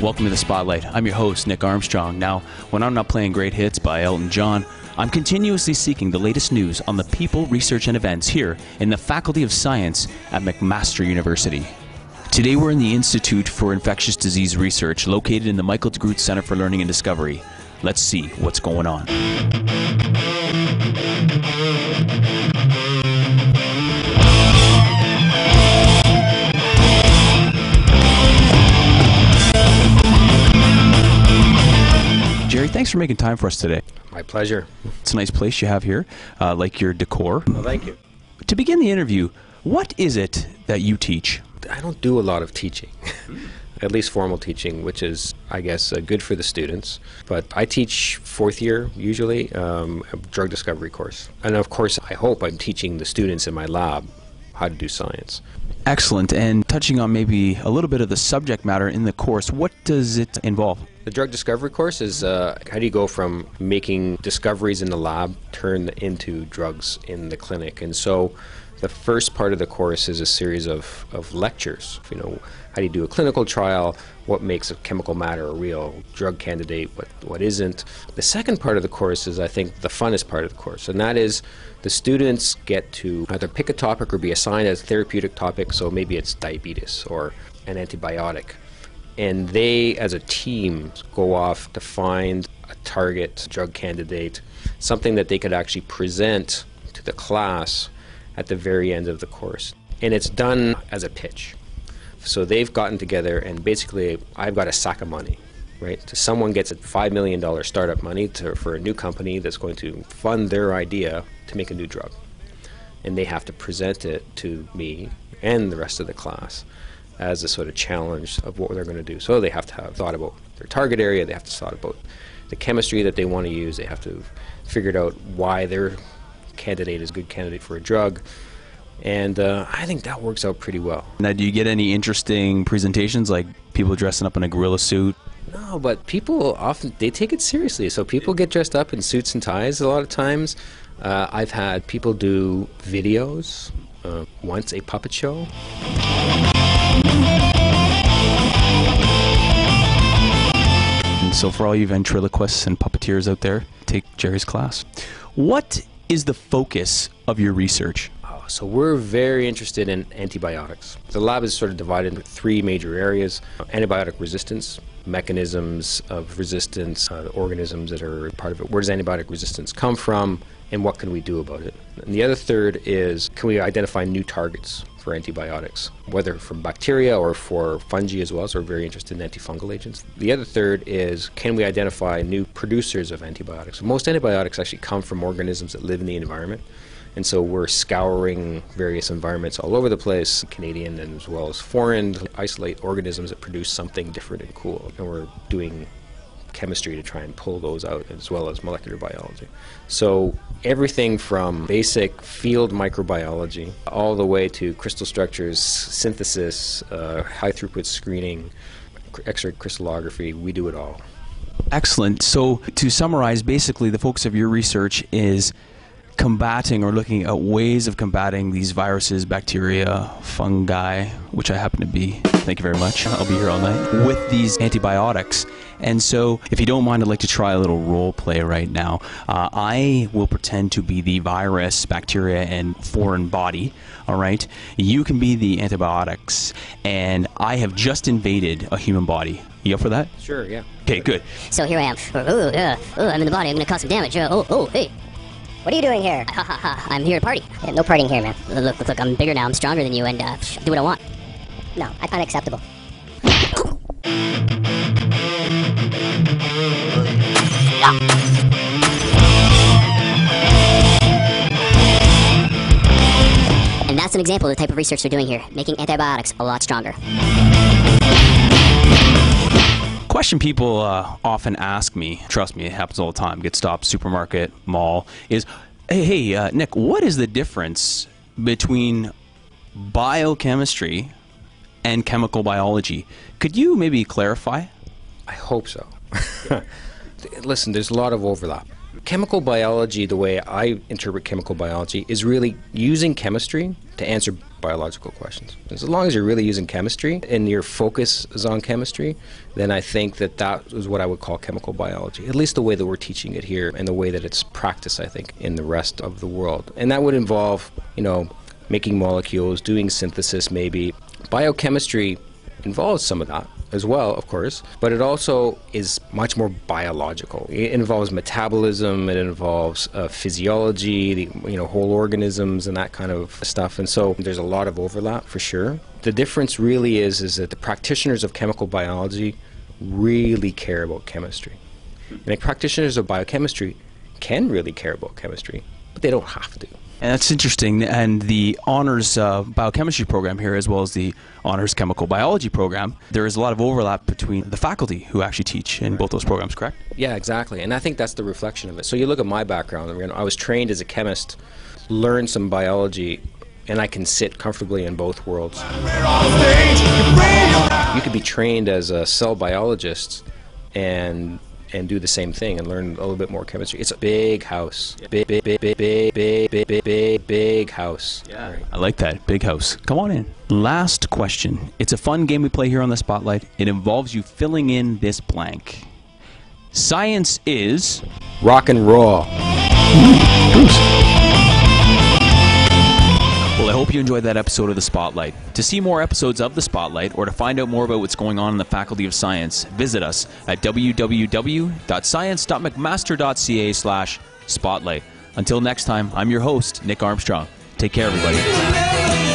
Welcome to the Spotlight. I'm your host, Nick Armstrong. Now, when I'm not playing great hits by Elton John, I'm continuously seeking the latest news on the people, research, and events here in the Faculty of Science at McMaster University. Today we're in the Institute for Infectious Disease Research, located in the Michael DeGroote Center for Learning and Discovery. Let's see what's going on. Jerry, thanks for making time for us today. My pleasure. It's a nice place you have here, like your decor. Well, thank you. To begin the interview, what is it that you teach? I don't do a lot of teaching, at least formal teaching, which is, I guess, good for the students. But I teach fourth year, usually, a drug discovery course. And of course, I hope I'm teaching the students in my lab how to do science. Excellent. And touching on maybe a little bit of the subject matter in the course, what does it involve? The drug discovery course is how do you go from making discoveries in the lab turn into drugs in the clinic. And so the first part of the course is a series of lectures. You know, how do you do a clinical trial? What makes a chemical matter a real drug candidate? What isn't? The second part of the course is, I think, the funnest part of the course, and that is the students get to either pick a topic or be assigned a therapeutic topic. So maybe it's diabetes or an antibiotic. And they, as a team, go off to find a target drug candidate, something that they could actually present to the class at the very end of the course. And it's done as a pitch. So they've gotten together and basically I've got a sack of money, right? So someone gets a $5 million startup money for a new company that's going to fund their idea to make a new drug. And they have to present it to me and the rest of the class as a sort of challenge of what they're going to do. So they have to have thought about their target area, they have to thought about the chemistry that they want to use, they have to figure out why their candidate is a good candidate for a drug. And I think that works out pretty well. Now, do you get any interesting presentations, like people dressing up in a gorilla suit? No, but people often, they take it seriously. So people get dressed up in suits and ties a lot of times. I've had people do videos, once a puppet show. And so for all you ventriloquists and puppeteers out there, take Jerry's class. What is the focus of your research? So we're very interested in antibiotics. The lab is sort of divided into three major areas: antibiotic resistance, mechanisms of resistance, the organisms that are part of it, where does antibiotic resistance come from, and what can we do about it. And the other third is, can we identify new targets for antibiotics, whether from bacteria or for fungi as well, so we're very interested in antifungal agents. The other third is, can we identify new producers of antibiotics? Most antibiotics actually come from organisms that live in the environment. And so we're scouring various environments all over the place, Canadian and as well as foreign, to isolate organisms that produce something different and cool. And we're doing chemistry to try and pull those out, as well as molecular biology. So everything from basic field microbiology all the way to crystal structures, synthesis, high throughput screening, X-ray crystallography, we do it all. Excellent. So to summarize, basically the focus of your research is combating or looking at ways of combating these viruses, bacteria, fungi, which I happen to be. Thank you very much. I'll be here all night with these antibiotics. And so, if you don't mind, I'd like to try a little role play right now. I will pretend to be the virus, bacteria, and foreign body. All right? You can be the antibiotics, and I have just invaded a human body. You up for that? Sure, yeah. Okay, good. So here I am. I'm in the body. I'm going to cause some damage. Hey. What are you doing here? Ha ha ha, I'm here to party. Yeah, no partying here, man. Look, I'm bigger now, I'm stronger than you, and do what I want. No, unacceptable. And that's an example of the type of research they're doing here, making antibiotics a lot stronger. Question people often ask me, trust me, it happens all the time, get stopped, supermarket, mall, is, hey, Nick, what is the difference between biochemistry and chemical biology? Could you maybe clarify? I hope so. Listen, there's a lot of overlap. Chemical biology, the way I interpret chemical biology, is really using chemistry to answer biological questions. As long as you're really using chemistry and your focus is on chemistry, then I think that that is what I would call chemical biology, at least the way that we're teaching it here and the way that it's practiced, I think, in the rest of the world. And that would involve, you know, making molecules, doing synthesis maybe. Biochemistry involves some of that as well, of course, but it also is much more biological. It involves metabolism, it involves physiology, the, whole organisms and that kind of stuff, and so there's a lot of overlap for sure. The difference really is that the practitioners of chemical biology really care about chemistry. And the practitioners of biochemistry can really care about chemistry, but they don't have to. And that's interesting. And the honors biochemistry program here, as well as the honors chemical biology program, there is a lot of overlap between the faculty who actually teach in both those programs, correct? Yeah, exactly. And I think that's the reflection of it. So you look at my background. I was trained as a chemist, learned some biology, and I can sit comfortably in both worlds. You could be trained as a cell biologist and do the same thing and learn a little bit more chemistry. It's a big house. Big house. Yeah. Right. I like that. Big house. Come on in. Last question. It's a fun game we play here on the Spotlight. It involves you filling in this blank. Science is... rock and roll. Well, I hope you enjoyed that episode of The Spotlight. To see more episodes of The Spotlight or to find out more about what's going on in the Faculty of Science, visit us at www.science.mcmaster.ca/spotlight. Until next time, I'm your host, Nick Armstrong. Take care, everybody.